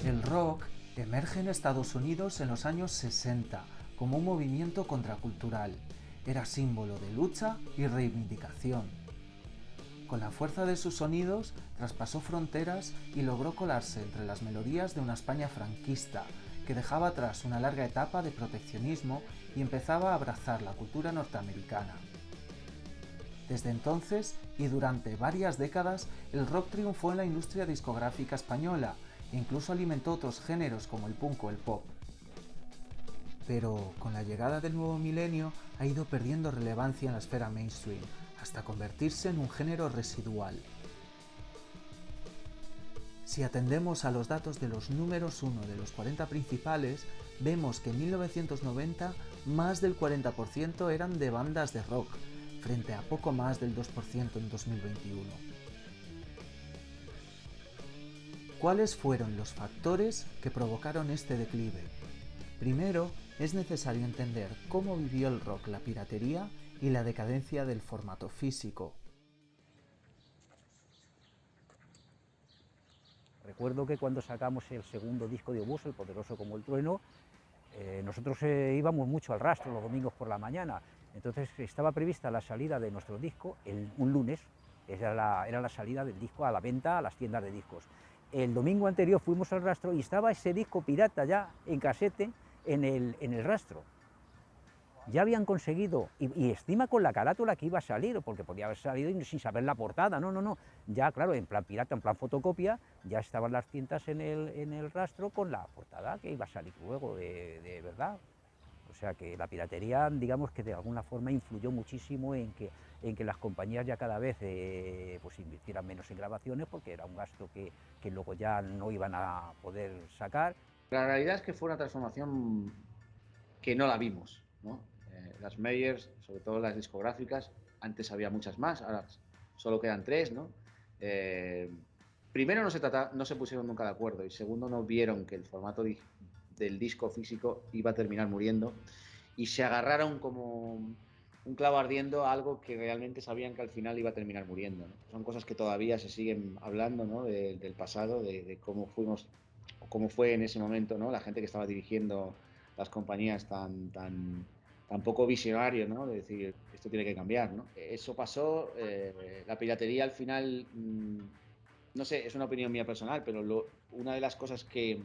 El rock emerge en Estados Unidos en los años 60 como un movimiento contracultural. Era símbolo de lucha y reivindicación. Con la fuerza de sus sonidos, traspasó fronteras y logró colarse entre las melodías de una España franquista, que dejaba atrás una larga etapa de proteccionismo y empezaba a abrazar la cultura norteamericana. Desde entonces, y durante varias décadas, el rock triunfó en la industria discográfica española e incluso alimentó otros géneros como el punk o el pop. Pero con la llegada del nuevo milenio ha ido perdiendo relevancia en la esfera mainstream, hasta convertirse en un género residual. Si atendemos a los datos de los números 1 de los 40 principales, vemos que en 1990 más del 40% eran de bandas de rock, frente a poco más del 2% en 2021. ¿Cuáles fueron los factores que provocaron este declive? Primero, es necesario entender cómo vivió el rock la piratería y la decadencia del formato físico. Recuerdo que cuando sacamos el segundo disco de Obús, El Poderoso como el Trueno, nosotros íbamos mucho al rastro los domingos por la mañana. Entonces estaba prevista la salida de nuestro disco un lunes, era la salida del disco a la venta a las tiendas de discos. El domingo anterior fuimos al rastro y estaba ese disco pirata ya en casete en el rastro. Ya habían conseguido, y encima con la carátula que iba a salir, porque podía haber salido sin saber la portada, no, ya claro, en plan pirata, en plan fotocopia, ya estaban las cintas en el rastro con la portada que iba a salir luego de verdad. O sea que la piratería, digamos que de alguna forma influyó muchísimo en que las compañías ya cada vez pues invirtieran menos en grabaciones, porque era un gasto que luego ya no iban a poder sacar. La realidad es que fue una transformación que no la vimos, ¿no? Las majors, sobre todo las discográficas, antes había muchas más, ahora solo quedan 3, ¿no? Primero no se pusieron nunca de acuerdo y segundo no vieron que el formato del disco físico iba a terminar muriendo y se agarraron como un clavo ardiendo a algo que realmente sabían que al final iba a terminar muriendo, ¿no? Son cosas que todavía se siguen hablando, ¿no? Del pasado, de cómo fuimos o cómo fue en ese momento, ¿no? La gente que estaba dirigiendo las compañías tan poco visionario, ¿no? De decir, esto tiene que cambiar, ¿no? Eso pasó, la piratería al final, no sé, es una opinión mía personal, pero una de las cosas que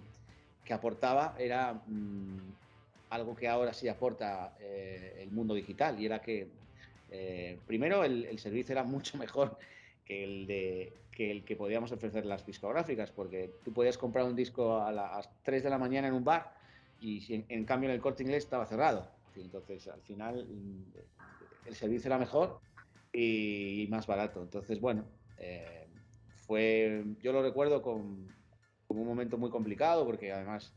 aportaba era algo que ahora sí aporta el mundo digital, y era que primero el servicio era mucho mejor que el que podíamos ofrecer las discográficas, porque tú podías comprar un disco a las 3 de la mañana en un bar y en cambio en el Corte Inglés estaba cerrado. Entonces, al final, el servicio era mejor y más barato. Entonces, bueno, yo lo recuerdo como un momento muy complicado, porque además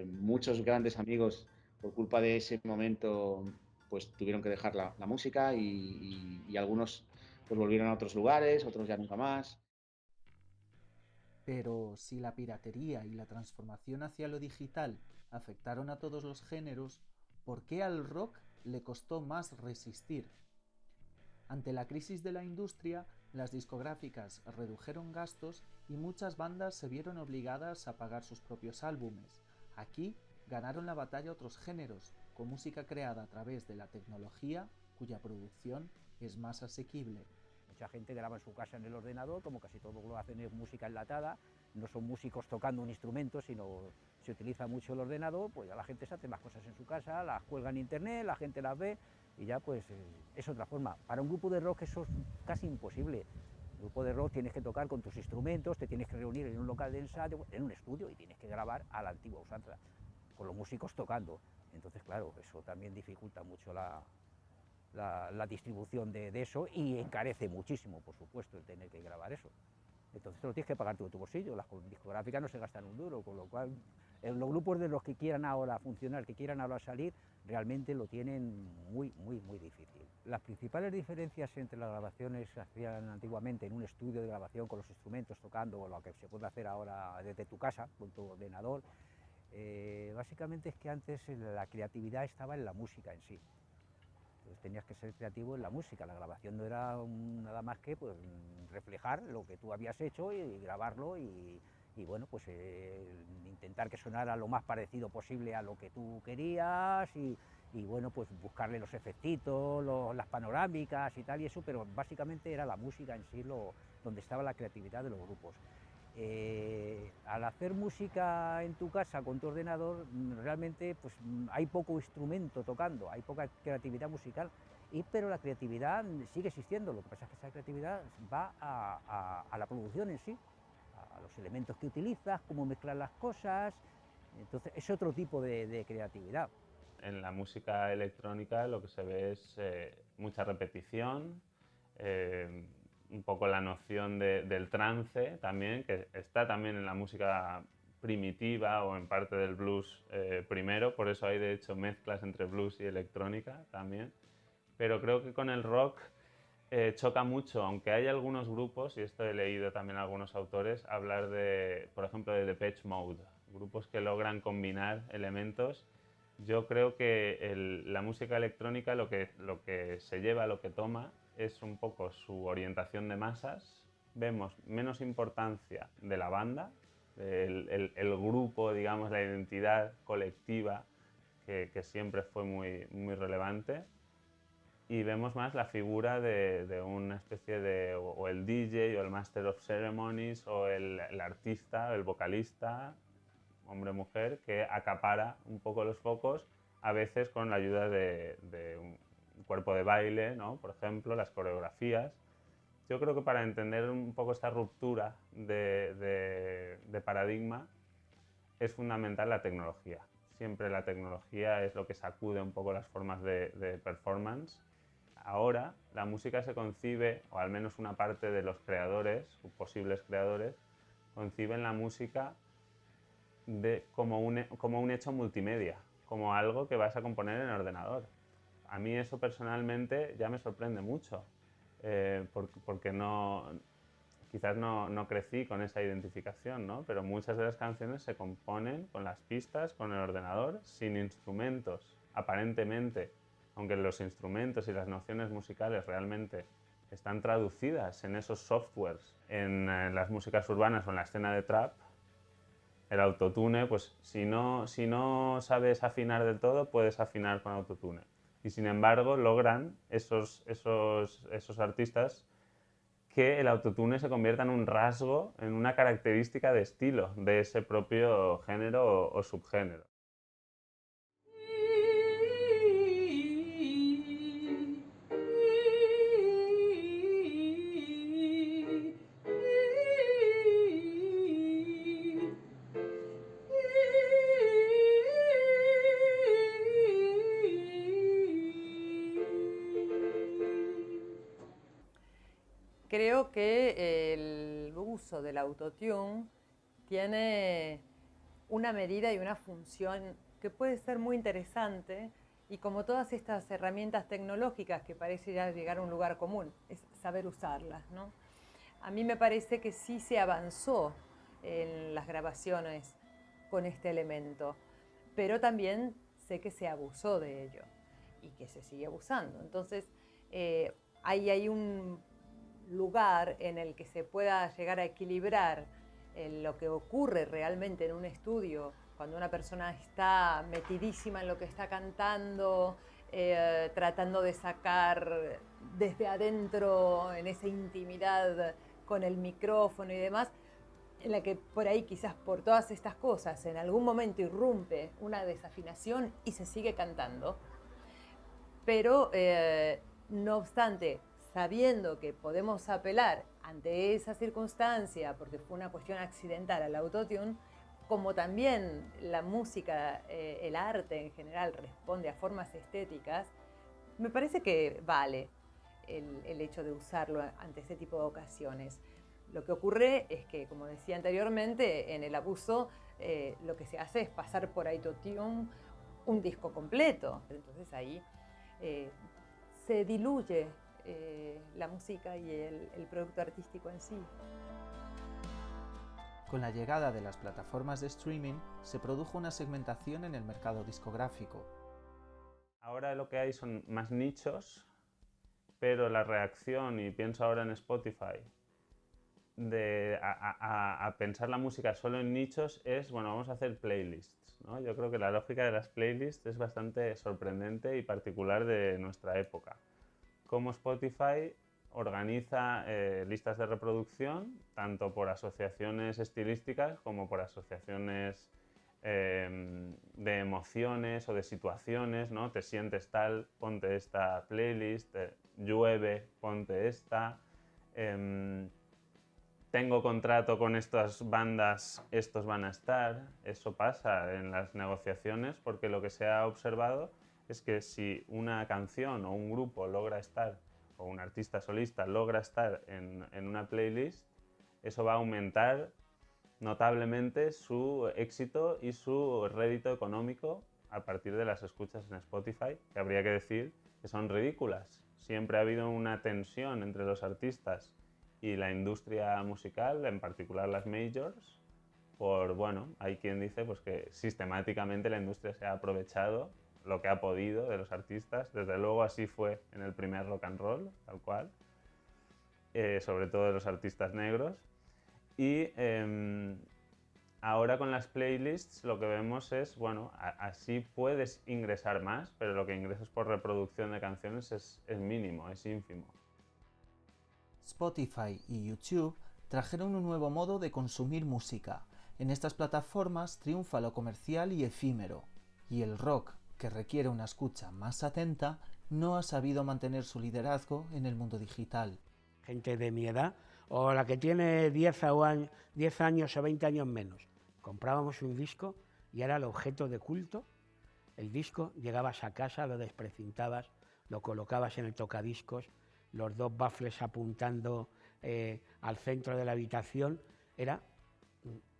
muchos grandes amigos, por culpa de ese momento, pues tuvieron que dejar la música y algunos pues volvieron a otros lugares, otros ya nunca más. Pero si la piratería y la transformación hacia lo digital afectaron a todos los géneros, ¿por qué al rock le costó más resistir? Ante la crisis de la industria, las discográficas redujeron gastos y muchas bandas se vieron obligadas a pagar sus propios álbumes. Aquí ganaron la batalla otros géneros, con música creada a través de la tecnología, cuya producción es más asequible. Mucha gente graba en su casa en el ordenador, como casi todo lo hacen es música enlatada, no son músicos tocando un instrumento, sino se utiliza mucho el ordenador, pues ya la gente se hace las cosas en su casa, las cuelga en internet, la gente las ve y ya pues es otra forma. Para un grupo de rock eso es casi imposible. Un grupo de rock tienes que tocar con tus instrumentos, te tienes que reunir en un local de ensayo, en un estudio, y tienes que grabar a la antigua usanza, con los músicos tocando. Entonces, claro, eso también dificulta mucho la distribución de eso y encarece muchísimo, por supuesto, el tener que grabar eso. Entonces te lo tienes que pagar tú de tu bolsillo, las discográficas no se gastan un duro, con lo cual los grupos de los que quieran ahora funcionar, que quieran ahora salir, realmente lo tienen muy difícil. Las principales diferencias entre las grabaciones que se hacían antiguamente en un estudio de grabación con los instrumentos tocando, o lo que se puede hacer ahora desde tu casa, con tu ordenador, básicamente es que antes la creatividad estaba en la música en sí. Entonces tenías que ser creativo en la música, la grabación no era nada más que pues, reflejar lo que tú habías hecho y grabarlo y bueno, pues intentar que sonara lo más parecido posible a lo que tú querías y bueno, pues buscarle los efectitos, las panorámicas y tal y eso, pero básicamente era la música en sí donde estaba la creatividad de los grupos. Al hacer música en tu casa con tu ordenador, realmente pues, hay poco instrumento tocando, hay poca creatividad musical, pero la creatividad sigue existiendo, lo que pasa es que esa creatividad va a la producción en sí, a los elementos que utilizas, cómo mezclar las cosas, entonces es otro tipo de creatividad. En la música electrónica lo que se ve es mucha repetición, un poco la noción del trance también, que está también en la música primitiva o en parte del blues primero, por eso hay de hecho mezclas entre blues y electrónica también. Pero creo que con el rock choca mucho, aunque hay algunos grupos, y esto he leído también a algunos autores, hablar de, por ejemplo, de Depeche Mode, grupos que logran combinar elementos. Yo creo que la música electrónica lo que se lleva, lo que toma, es un poco su orientación de masas. Vemos menos importancia de la banda, el grupo, digamos, la identidad colectiva que siempre fue muy relevante. Y vemos más la figura de una especie de, o el DJ, o el Master of Ceremonies, o el artista, el vocalista, hombre o mujer, que acapara un poco los focos, a veces con la ayuda de un cuerpo de baile, ¿no? Por ejemplo, las coreografías. Yo creo que para entender un poco esta ruptura de paradigma es fundamental la tecnología. Siempre la tecnología es lo que sacude un poco las formas de performance. Ahora la música se concibe, o al menos una parte de los creadores, o posibles creadores, conciben la música como un hecho multimedia, como algo que vas a componer en el ordenador. A mí eso personalmente ya me sorprende mucho, porque quizás no crecí con esa identificación, ¿no? Pero muchas de las canciones se componen con las pistas, con el ordenador, sin instrumentos, aparentemente, aunque los instrumentos y las nociones musicales realmente están traducidas en esos softwares, en las músicas urbanas o en la escena de trap. El autotune, pues si no sabes afinar del todo, puedes afinar con autotune. Y sin embargo, logran esos artistas que el autotune se convierta en un rasgo, en una característica de estilo de ese propio género o subgénero. Creo que el uso del autotune tiene una medida y una función que puede ser muy interesante y como todas estas herramientas tecnológicas que parece ya llegar a un lugar común, es saber usarlas, ¿no? A mí me parece que sí se avanzó en las grabaciones con este elemento, pero también sé que se abusó de ello y que se sigue abusando. Entonces, ahí hay un lugar en el que se pueda llegar a equilibrar lo que ocurre realmente en un estudio cuando una persona está metidísima en lo que está cantando, tratando de sacar desde adentro en esa intimidad con el micrófono y demás, en la que por ahí quizás por todas estas cosas en algún momento irrumpe una desafinación y se sigue cantando, pero no obstante, sabiendo que podemos apelar ante esa circunstancia, porque fue una cuestión accidental al autotune, como también la música, el arte en general responde a formas estéticas, me parece que vale el hecho de usarlo ante ese tipo de ocasiones. Lo que ocurre es que, como decía anteriormente, en el abuso lo que se hace es pasar por autotune un disco completo. Entonces ahí se diluye la música y el producto artístico en sí. Con la llegada de las plataformas de streaming se produjo una segmentación en el mercado discográfico. Ahora lo que hay son más nichos, pero la reacción, y pienso ahora en Spotify, a pensar la música solo en nichos es, bueno, vamos a hacer playlists, ¿no? Yo creo que la lógica de las playlists es bastante sorprendente y particular de nuestra época. Cómo Spotify organiza listas de reproducción, tanto por asociaciones estilísticas como por asociaciones de emociones o de situaciones, ¿no? Te sientes tal, ponte esta playlist, llueve, ponte esta, tengo contrato con estas bandas, estos van a estar. Eso pasa en las negociaciones porque lo que se ha observado es que si una canción o un grupo logra estar, o un artista solista logra estar en una playlist, eso va a aumentar notablemente su éxito y su rédito económico a partir de las escuchas en Spotify, que habría que decir que son ridículas. Siempre ha habido una tensión entre los artistas y la industria musical, en particular las majors, bueno, hay quien dice pues, que sistemáticamente la industria se ha aprovechado lo que ha podido de los artistas. Desde luego así fue en el primer rock and roll, tal cual, sobre todo de los artistas negros. Y ahora con las playlists lo que vemos es, bueno, así puedes ingresar más, pero lo que ingresas por reproducción de canciones es mínimo, es ínfimo. Spotify y YouTube trajeron un nuevo modo de consumir música. En estas plataformas triunfa lo comercial y efímero, y el rock, que requiere una escucha más atenta, no ha sabido mantener su liderazgo en el mundo digital. Gente de mi edad, o la que tiene 10 años o 20 años menos, comprábamos un disco y era el objeto de culto. El disco, llegabas a casa, lo desprecintabas, lo colocabas en el tocadiscos, los dos baffles apuntando al centro de la habitación.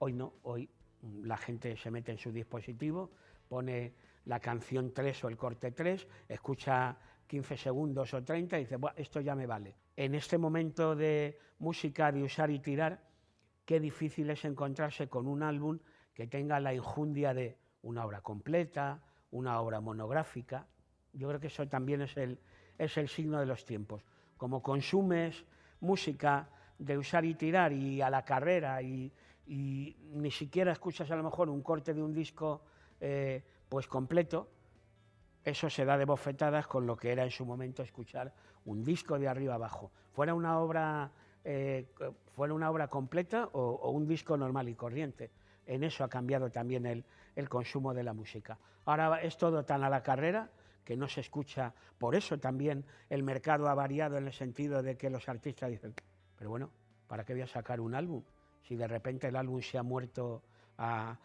Hoy no, hoy la gente se mete en su dispositivo, pone la canción 3 o el corte 3, escucha 15 segundos o 30 y dice, bueno, esto ya me vale. En este momento de música de usar y tirar, qué difícil es encontrarse con un álbum que tenga la enjundia de una obra completa, una obra monográfica. Yo creo que eso también es el signo de los tiempos. Como consumes música de usar y tirar y a la carrera y ni siquiera escuchas a lo mejor un corte de un disco pues completo, eso se da de bofetadas con lo que era en su momento escuchar un disco de arriba abajo, fuera una obra completa o un disco normal y corriente. En eso ha cambiado también el consumo de la música. Ahora es todo tan a la carrera que no se escucha. Por eso también el mercado ha variado en el sentido de que los artistas dicen, pero bueno, ¿para qué voy a sacar un álbum? Si de repente el álbum se ha muerto a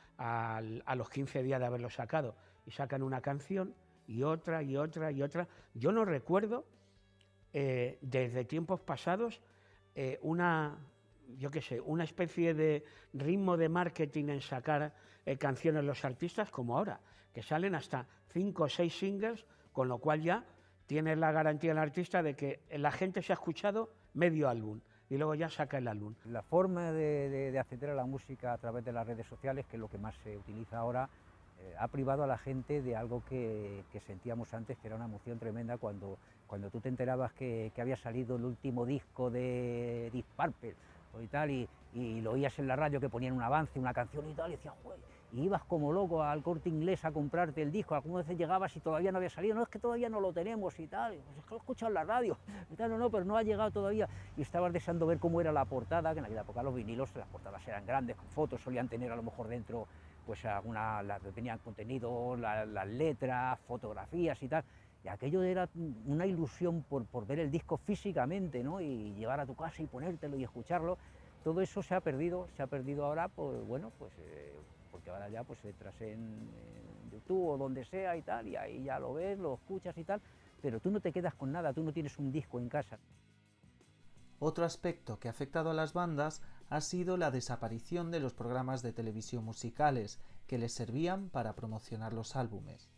los 15 días de haberlo sacado, y sacan una canción y otra y otra y otra. Yo no recuerdo desde tiempos pasados una especie de ritmo de marketing en sacar canciones los artistas como ahora, que salen hasta 5 o 6 singles, con lo cual ya tienes la garantía del artista de que la gente se ha escuchado medio álbum y luego ya saca el álbum. La forma de acceder a la música a través de las redes sociales, que es lo que más se utiliza ahora, ha privado a la gente de algo que sentíamos antes, que era una emoción tremenda cuando tú te enterabas que había salido el último disco de Deep Purple y tal, y lo oías en la radio que ponían un avance, una canción y tal, y decías, joder, y ibas como loco al Corte Inglés a comprarte el disco. Algunas veces llegabas y todavía no había salido, no, es que todavía no lo tenemos y tal, pues es que lo he escuchado en la radio, y tal, no, pero no ha llegado todavía, y estabas deseando ver cómo era la portada, que en aquella época los vinilos, las portadas eran grandes, con fotos, solían tener a lo mejor dentro, pues tenían contenido, las letras, fotografías y tal, y aquello era una ilusión por ver el disco físicamente, ¿no? Y llegar a tu casa y ponértelo y escucharlo. Todo eso se ha perdido ahora, pues bueno, pues porque ahora ya pues entras en YouTube o donde sea y tal, y ahí ya lo ves, lo escuchas y tal, pero tú no te quedas con nada, tú no tienes un disco en casa. Otro aspecto que ha afectado a las bandas ha sido la desaparición de los programas de televisión musicales que les servían para promocionar los álbumes.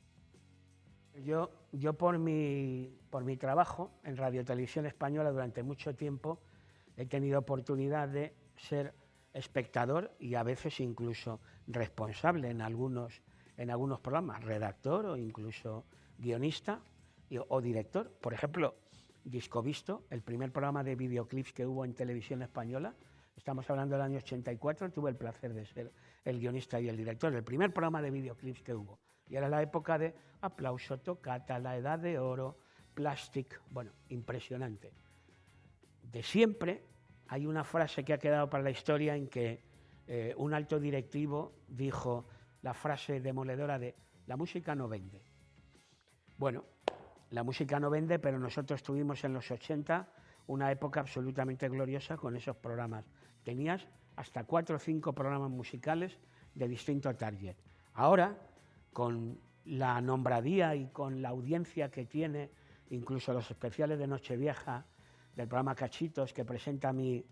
Yo por mi trabajo en Radio Televisión Española durante mucho tiempo he tenido oportunidad de ser espectador y a veces incluso responsable en algunos programas, redactor o incluso guionista o director. Por ejemplo, Discovisto, el primer programa de videoclips que hubo en televisión española, estamos hablando del año 84, tuve el placer de ser el guionista y el director, el primer programa de videoclips que hubo. Y era la época de Aplauso, Toccata, La Edad de Oro, Plastic, bueno, impresionante. De siempre hay una frase que ha quedado para la historia en que un alto directivo dijo la frase demoledora de la música no vende. Bueno, la música no vende, pero nosotros tuvimos en los 80 una época absolutamente gloriosa con esos programas. Tenías hasta 4 o 5 programas musicales de distinto target. Ahora, con la nombradía y con la audiencia que tiene, incluso los especiales de Nochevieja del programa Cachitos que presenta mi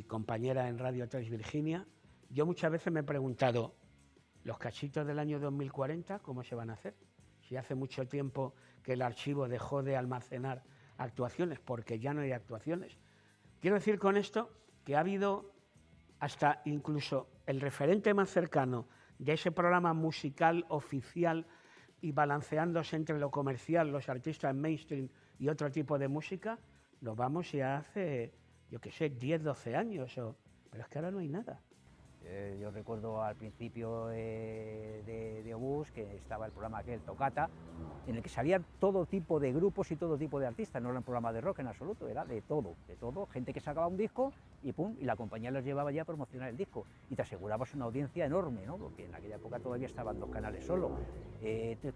compañera en Radio 3 Virginia, yo muchas veces me he preguntado, ¿los cachitos del año 2040 cómo se van a hacer? Si hace mucho tiempo que el archivo dejó de almacenar actuaciones, porque ya no hay actuaciones. Quiero decir con esto que ha habido hasta incluso el referente más cercano de ese programa musical oficial y balanceándose entre lo comercial, los artistas mainstream y otro tipo de música, nos vamos ya hace, yo qué sé, 10, 12 años, pero es que ahora no hay nada. Yo recuerdo al principio de Obús que estaba el programa aquel, Toccata, en el que salían todo tipo de grupos y todo tipo de artistas, no era un programa de rock en absoluto, era de todo, gente que sacaba un disco y pum, y la compañía los llevaba ya a promocionar el disco y te asegurabas una audiencia enorme, ¿no? Porque en aquella época todavía estaban 2 canales solo.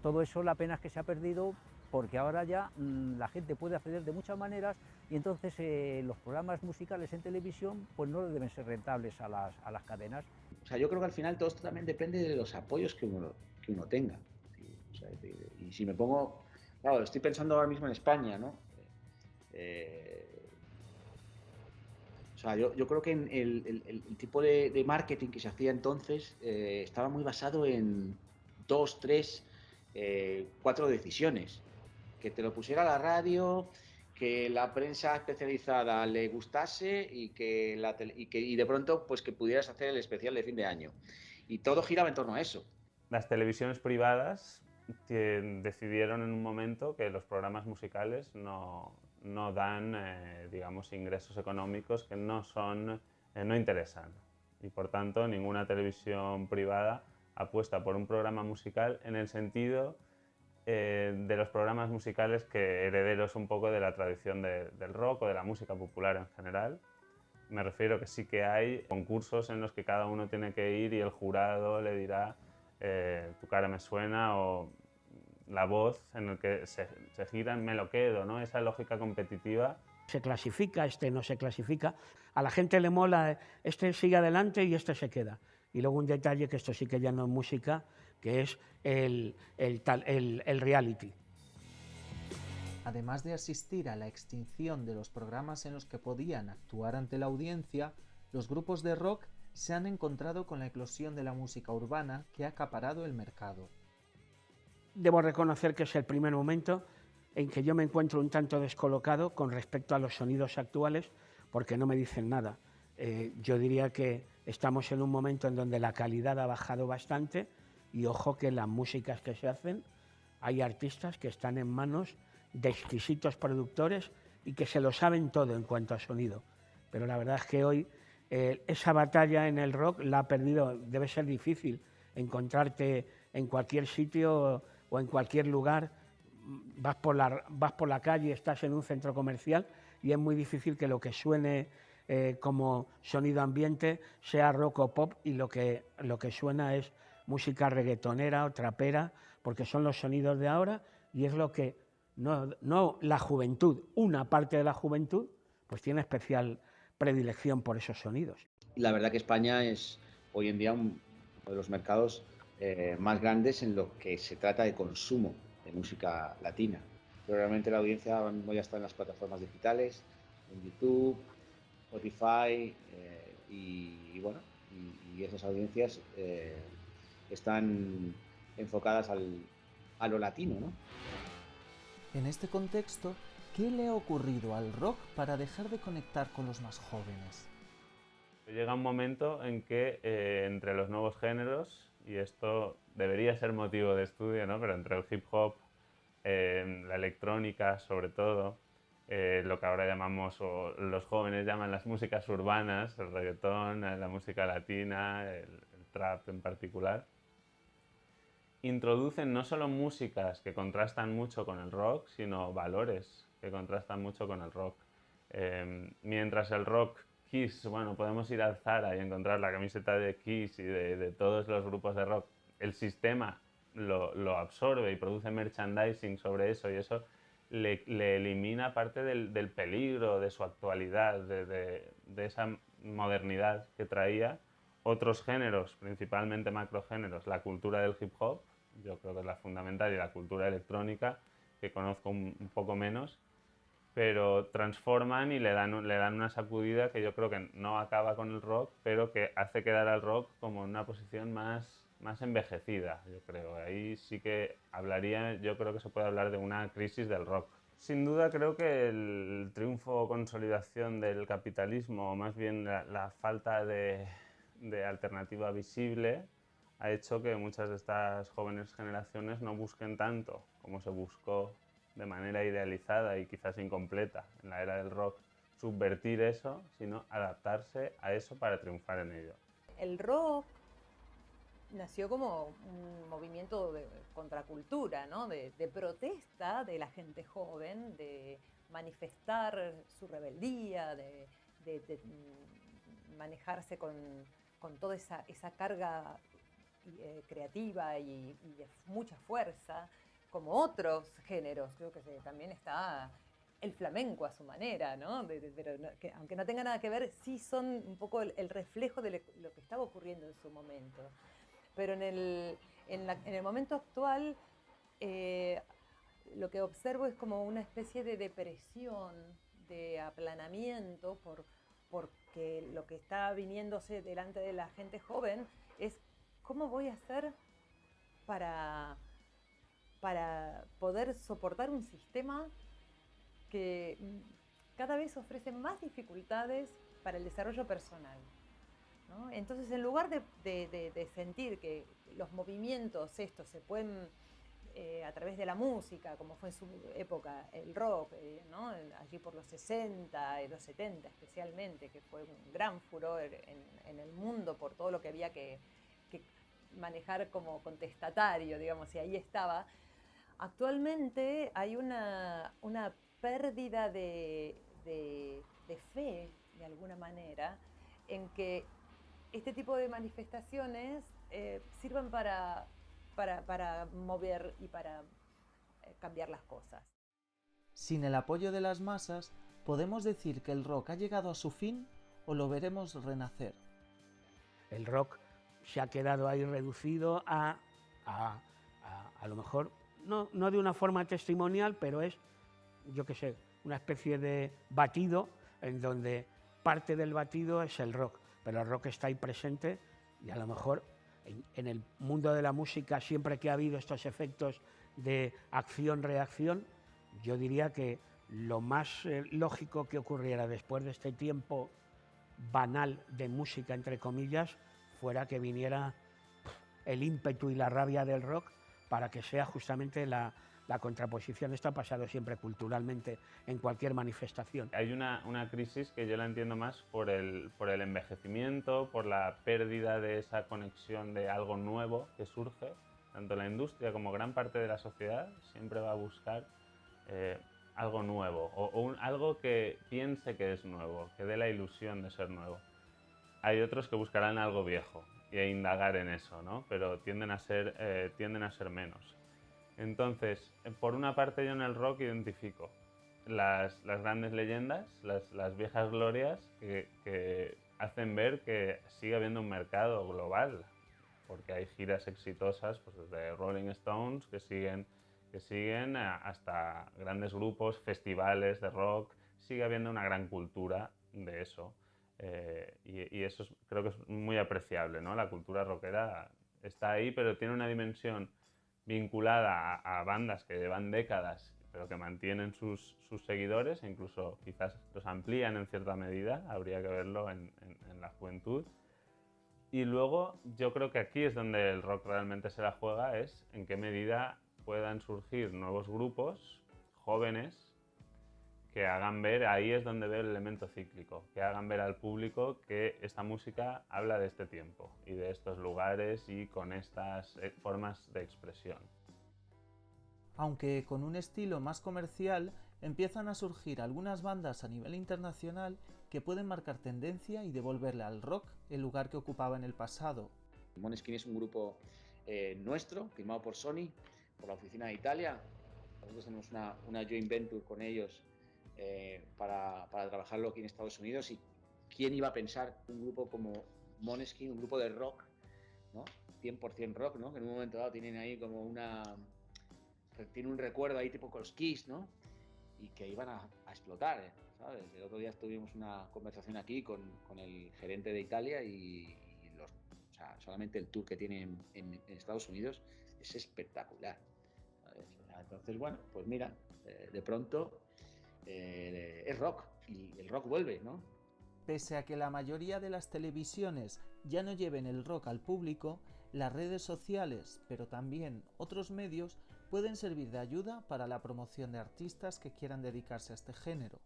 Todo eso la pena es que se ha perdido porque ahora ya la gente puede acceder de muchas maneras y entonces los programas musicales en televisión pues no deben ser rentables a las cadenas. O sea, yo creo que al final todo esto también depende de los apoyos que uno tenga. O sea, y si me pongo, claro, estoy pensando ahora mismo en España, ¿no? O sea, yo creo que el tipo de marketing que se hacía entonces estaba muy basado en 2, 3, 4 decisiones. Que te lo pusiera la radio, que la prensa especializada le gustase y y de pronto pues que pudieras hacer el especial de fin de año. Y todo giraba en torno a eso. Las televisiones privadas decidieron en un momento que los programas musicales no dan, digamos, ingresos económicos que no interesan. Y por tanto, ninguna televisión privada apuesta por un programa musical en el sentido de los programas musicales que herederos un poco de la tradición del rock o de la música popular en general. Me refiero que sí que hay concursos en los que cada uno tiene que ir y el jurado le dirá tu cara me suena o la voz en el que se giran, me lo quedo, ¿no? Esa lógica competitiva. Se clasifica, este no se clasifica, a la gente le mola, este sigue adelante y este se queda. Y luego un detalle que esto sí que ya no es música, que es el reality. Además de asistir a la extinción de los programas en los que podían actuar ante la audiencia, los grupos de rock se han encontrado con la eclosión de la música urbana que ha acaparado el mercado. Debo reconocer que es el primer momento en que yo me encuentro un tanto descolocado con respecto a los sonidos actuales, porque no me dicen nada. Yo diría que estamos en un momento en donde la calidad ha bajado bastante y ojo que las músicas que se hacen, hay artistas que están en manos de exquisitos productores y que se lo saben todo en cuanto a sonido. Pero la verdad es que hoy esa batalla en el rock la ha perdido. Debe ser difícil encontrarte en cualquier sitio o en cualquier lugar. Vas por la calle, estás en un centro comercial y es muy difícil que lo que suene como sonido ambiente sea rock o pop y lo que suena es música reggaetonera o trapera, porque son los sonidos de ahora y es lo que no la juventud, una parte de la juventud, pues tiene especial predilección por esos sonidos. La verdad que España es hoy en día uno de los mercados más grandes en lo que se trata de consumo de música latina. Pero realmente la audiencia ya está en las plataformas digitales, en YouTube, Spotify y esas audiencias están enfocadas a lo latino, ¿no? En este contexto, ¿qué le ha ocurrido al rock para dejar de conectar con los más jóvenes? Llega un momento en que entre los nuevos géneros, y esto debería ser motivo de estudio, ¿no? Pero entre el hip hop la electrónica sobre todo, lo que ahora llamamos, o los jóvenes llaman las músicas urbanas, el reggaetón, la música latina, el trap en particular, introducen no solo músicas que contrastan mucho con el rock, sino valores que contrastan mucho con el rock. Mientras el rock Kiss, bueno, podemos ir al Zara y encontrar la camiseta de Kiss y de todos los grupos de rock, el sistema lo absorbe y produce merchandising sobre eso, y eso le elimina parte del peligro, de su actualidad, de esa modernidad que traía otros géneros, principalmente macrogéneros, la cultura del hip hop, yo creo que es la fundamental, y la cultura electrónica, que conozco un poco menos, pero transforman y le dan una sacudida que yo creo que no acaba con el rock, pero que hace quedar al rock como en una posición más envejecida, yo creo. Ahí sí que yo creo que se puede hablar de una crisis del rock. Sin duda creo que el triunfo o consolidación del capitalismo, o más bien la falta de alternativa visible, ha hecho que muchas de estas jóvenes generaciones no busquen tanto como se buscó de manera idealizada y quizás incompleta en la era del rock, subvertir eso, sino adaptarse a eso para triunfar en ello. El rock nació como un movimiento de contracultura, ¿no? de protesta de la gente joven, de manifestar su rebeldía, de manejarse con toda esa carga creativa y de mucha fuerza, como otros géneros. Creo que también está el flamenco a su manera, ¿no? Pero que, aunque no tenga nada que ver, sí son un poco el reflejo de lo que estaba ocurriendo en su momento. Pero en el momento actual, lo que observo es como una especie de depresión, de aplanamiento, porque lo que está viniéndose delante de la gente joven es cómo voy a hacer para poder soportar un sistema que cada vez ofrece más dificultades para el desarrollo personal, ¿no? Entonces, en lugar de sentir que los movimientos estos se pueden, a través de la música, como fue en su época el rock, ¿no? Allí por los 60 y los 70 especialmente, que fue un gran furor en el mundo por todo lo que había que manejar como contestatario, digamos, y ahí estaba. Actualmente hay una pérdida de fe, de alguna manera, en que este tipo de manifestaciones sirvan para mover y para cambiar las cosas. Sin el apoyo de las masas, ¿podemos decir que el rock ha llegado a su fin o lo veremos renacer? El rock se ha quedado ahí reducido a lo mejor, no de una forma testimonial, pero es, yo qué sé, una especie de batido en donde parte del batido es el rock, pero el rock está ahí presente y a lo mejor en el mundo de la música, siempre que ha habido estos efectos de acción-reacción, yo diría que lo más lógico que ocurriera después de este tiempo banal de música, entre comillas, fuera que viniera el ímpetu y la rabia del rock para que sea justamente la contraposición. Esto ha pasado siempre culturalmente en cualquier manifestación. Hay una crisis que yo la entiendo más por el envejecimiento, por la pérdida de esa conexión de algo nuevo que surge. Tanto la industria como gran parte de la sociedad siempre va a buscar algo nuevo o algo que piense que es nuevo, que dé la ilusión de ser nuevo. Hay otros que buscarán algo viejo y a indagar en eso, ¿no? Pero tienden a ser menos. Entonces, por una parte yo en el rock identifico las grandes leyendas, las viejas glorias que hacen ver que sigue habiendo un mercado global, porque hay giras exitosas, pues desde Rolling Stones que siguen hasta grandes grupos, festivales de rock. Sigue habiendo una gran cultura de eso. Y eso creo que es muy apreciable, ¿no? La cultura rockera está ahí, pero tiene una dimensión vinculada a bandas que llevan décadas, pero que mantienen sus seguidores e incluso quizás los amplían en cierta medida. Habría que verlo en la juventud. Y luego yo creo que aquí es donde el rock realmente se la juega, es en qué medida puedan surgir nuevos grupos jóvenes que hagan ver, ahí es donde veo el elemento cíclico, que hagan ver al público que esta música habla de este tiempo y de estos lugares y con estas formas de expresión. Aunque con un estilo más comercial, empiezan a surgir algunas bandas a nivel internacional que pueden marcar tendencia y devolverle al rock el lugar que ocupaba en el pasado. Måneskin es un grupo nuestro, firmado por Sony, por la oficina de Italia. Nosotros tenemos una joint venture con ellos para trabajarlo aquí en Estados Unidos. Y quién iba a pensar un grupo como Måneskin, un grupo de rock, ¿no? 100% rock, ¿no? Que en un momento dado tienen ahí como tiene un recuerdo ahí tipo con los Kiss, ¿no? Y que iban a explotar, ¿sabes? El otro día tuvimos una conversación aquí con el gerente de Italia y o sea, solamente el tour que tienen en Estados Unidos es espectacular, ¿sabes? Entonces, bueno, pues mira, de pronto es rock y el rock vuelve, ¿no? Pese a que la mayoría de las televisiones ya no lleven el rock al público, las redes sociales, pero también otros medios, pueden servir de ayuda para la promoción de artistas que quieran dedicarse a este género.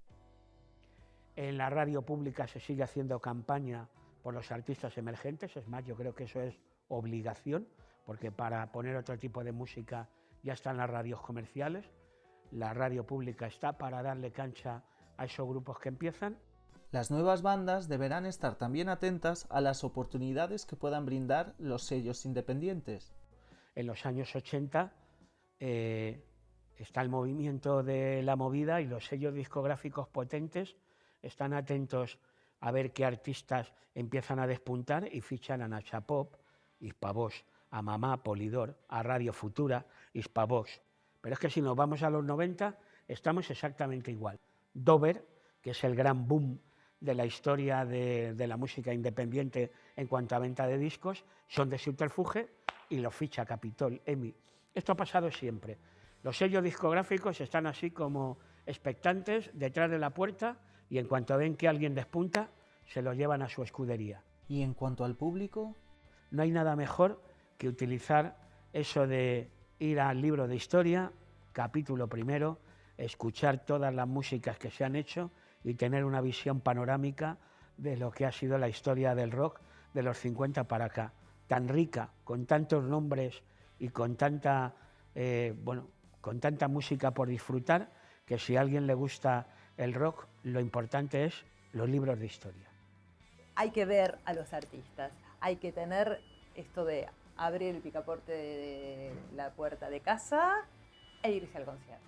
En la radio pública se sigue haciendo campaña por los artistas emergentes, es más, yo creo que eso es obligación, porque para poner otro tipo de música ya están las radios comerciales, la radio pública está para darle cancha a esos grupos que empiezan. Las nuevas bandas deberán estar también atentas a las oportunidades que puedan brindar los sellos independientes. En los años 80 está el movimiento de la movida y los sellos discográficos potentes están atentos a ver qué artistas empiezan a despuntar y fichan a Nacha Pop, Hispavox, a Mamá, Polydor, a Radio Futura, Hispavox. Pero es que si nos vamos a los 90 estamos exactamente igual. Dover, que es el gran boom de la historia de la música independiente en cuanto a venta de discos, son de Subterfuge y lo ficha Capitol, EMI. Esto ha pasado siempre. Los sellos discográficos están así como expectantes detrás de la puerta y en cuanto ven que alguien despunta, se lo llevan a su escudería. Y en cuanto al público, no hay nada mejor que utilizar eso de ir al libro de historia, capítulo primero, escuchar todas las músicas que se han hecho y tener una visión panorámica de lo que ha sido la historia del rock de los 50 para acá, tan rica, con tantos nombres y con tanta música por disfrutar, que si a alguien le gusta el rock, lo importante es los libros de historia. Hay que ver a los artistas, hay que tener esto de abrir el picaporte de la puerta de casa e irse al concierto.